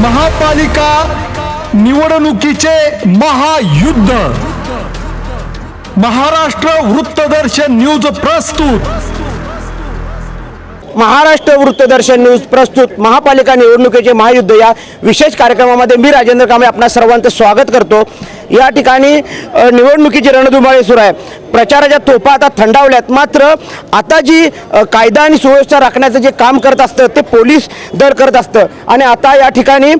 महापालिका निवडणुकीचे महायुद्ध महाराष्ट्र वृत्तदर्शन न्यूज प्रस्तुत। महाराष्ट्र वृत्तदर्शन न्यूज प्रस्तुत महापालिका निवडणुकीचे महायुद्ध या विशेष कार्यक्रमामध्ये मी राजेंद्र कांबळे आपणा सर्वांचं स्वागत करतो। या ठिकाणी निवडणुकीची रणधुमाळी सुरू आहे। प्रचाराच्या तोफा आता थंडावल्यात, मात्र आता जी कायदा आणि सुव्यवस्था राखण्याचं जे काम करत असतं ते पोलीस दल करत असतं आणि आता या ठिकाणी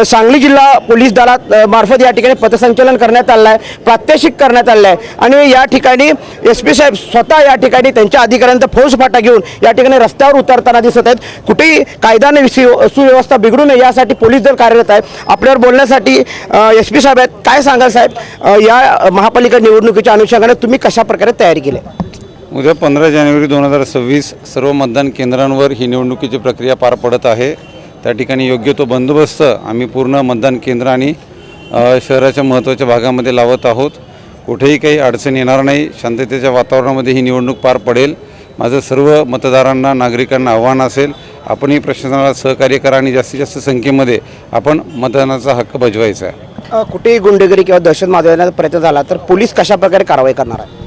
सांगली जिल्हा पोलीस दलात मार्फत या ठिकाणी पथसंचलन करण्यात आलं आहे, प्रात्यक्षिक करण्यात आलं आहे आणि या ठिकाणी SP साहेब स्वतः या ठिकाणी त्यांच्या अधिकाऱ्यांचा फौजफाटा घेऊन या ठिकाणी रस्त्यावर उतरताना दिसत आहेत। कुठेही कायदा आणि सुव्यवस्था बिघडू नये यासाठी पोलीस दल कार्यरत आहे। आपल्यावर बोलण्यासाठी SP साहेब आहेत। काय सांगाल साहेब, या महापालिका निवडणुकीच्या अनुषंगाने तुम्ही कशा प्रकारे तयारी केली? उद्या 15 जानेवारी 2026 सर्व मतदान केंद्रांवर ही निवडणुकीची प्रक्रिया पार पडत आहे। त्या ठिकाणी योग्य तो बंदोबस्त आम्ही पूर्ण मतदान केंद्र आणि शहराच्या महत्त्वाच्या भागामध्ये लावत आहोत। कुठेही काही अडचण येणार नाही, शांततेच्या वातावरणामध्ये ही निवडणूक पार पडेल। माझं सर्व मतदारांना नागरिकांना आव्हान असेल, आपणही प्रशासनाला सहकार्य करा आणि जास्तीत जास्त संख्येमध्ये आपण मतदानाचा हक्क बजवायचा आहे। कुठेही गुंडगिरी किंवा दहशत माजवण्याचा प्रयत्न झाला तर पोलीस कशा प्रकारे कारवाई करणार आहे?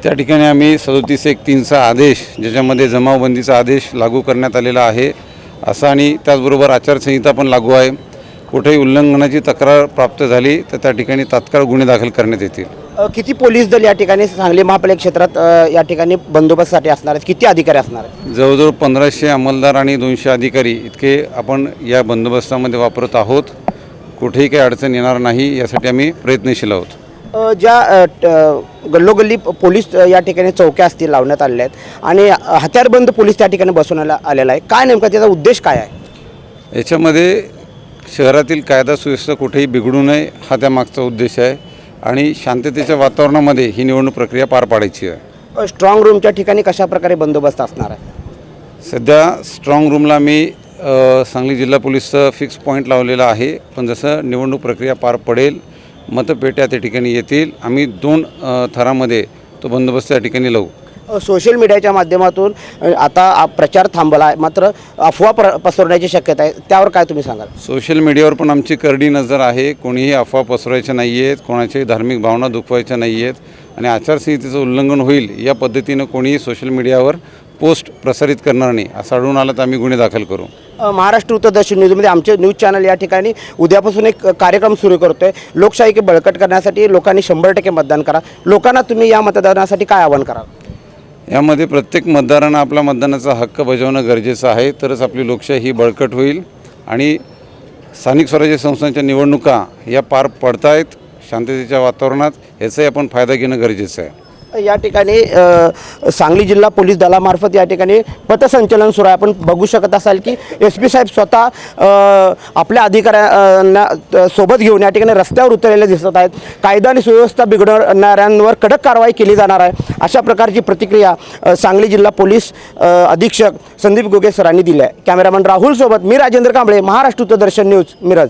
त्या ठिकाणी आम्ही 37(1)(3)चा आदेश, ज्याच्यामध्ये जमावबंदीचा आदेश लागू करण्यात आलेला आहे असा, आणि त्याचबरोबर आचारसंहिता पण लागू आहे। कुठेही उल्लंघनाची तक्रार प्राप्त झाली तर त्या ठिकाणी तात्काळ गुन्हे दाखल करण्यात येतील। किती पोलीस दल या ठिकाणी सांगली महापालिका क्षेत्रात या ठिकाणी बंदोबस्तासाठी असणार आहेत? किती अधिकारी असणार आहेत? जवळजवळ 1500 अंमलदार आणि 200 अधिकारी इतके आपण या बंदोबस्तामध्ये वापरत आहोत। कुठेही काही अडचण येणार नाही यासाठी आम्ही प्रयत्नशील आहोत। ज्या गल्लोगल्ली पोलीस या ठिकाणी चौक्या असतील लावण्यात आलेल्या आहेत आणि हत्यारबंद पोलीस त्या ठिकाणी बसवण्यात आलेला आहे, काय नेमका त्याचा उद्देश काय आहे? याच्यामध्ये शहरातील कायदा सुव्यवस्था कुठेही बिघडू नये हा त्यामागचा उद्देश आहे आणि शांततेच्या वातावरणामध्ये ही निवडणूक प्रक्रिया पार पाडायची आहे। स्ट्रॉंग रूमच्या ठिकाणी कशा प्रकारे बंदोबस्त असणार आहे? सध्या स्ट्रॉंग रूमला मी सांगली जिल्हा पोलीसचं फिक्स पॉईंट लावलेला आहे, पण जसं निवडणूक प्रक्रिया पार पडेल मतपेट्या त्या ठिकाणी येतील, आम्ही 2 थरामध्ये तो बंदोबस्त त्या ठिकाणी लावू। सोशल मीडियाच्या माध्यमातून आता प्रचार थांबला आहे, मात्र अफवा पसरवण्याची शक्यता आहे, त्यावर काय तुम्ही सांगाल? सोशल मीडियावर पण आमची करडी नजर आहे। कोणीही अफवा पसरवायच्या नाही आहेत, कोणाच्याही धार्मिक भावना दुखवायच्या नाही आहेत आणि आचारसंहितेचं उल्लंघन होईल या पद्धतीनं कोणीही सोशल मीडियावर पोस्ट प्रसारित करणार नाही असं आढळून आलं तर आम्ही गुन्हे दाखल करू। महाराष्ट्र वृत्तदर्शन न्यूजमध्ये आमचे न्यूज चॅनल या ठिकाणी उद्यापासून एक कार्यक्रम सुरू करतो आहे। लोकशाही बळकट करण्यासाठी लोकांनी 100% मतदान करा। लोकांना तुम्ही या मतदानासाठी काय आवाहन कराल? यामध्ये प्रत्येक मतदारांना आपला मतदानाचा हक्क बजावणं गरजेचं आहे, तरच आपली लोकशाही ही बळकट होईल आणि स्थानिक स्वराज्य संस्थांच्या निवडणुका या पार पडतायत शांततेच्या वातावरणात, याचाही आपण फायदा घेणं गरजेचं आहे। या ठिकाणी सांगली जिल्हा पोलीस दलामार्फत या ठिकाणी पथसंचलन सुरू आहे। आपण बघू शकत असाल की SP साहेब स्वतः आपल्या अधिकाऱ्यांना सोबत घेऊन या ठिकाणी रस्त्यावर उतरलेले दिसत आहेत। कायदा आणि सुव्यवस्था बिघडवणाऱ्यांवर कडक कारवाई केली जाणार आहे अशा प्रकारची प्रतिक्रिया सांगली जिल्हा पोलीस अधीक्षक संदीप गोगे सरांनी दिली आहे। कॅमेरामन राहुल सोबत मी राजेंद्र कांबळे, महाराष्ट्र वृत्तदर्शन न्यूज, मिरज।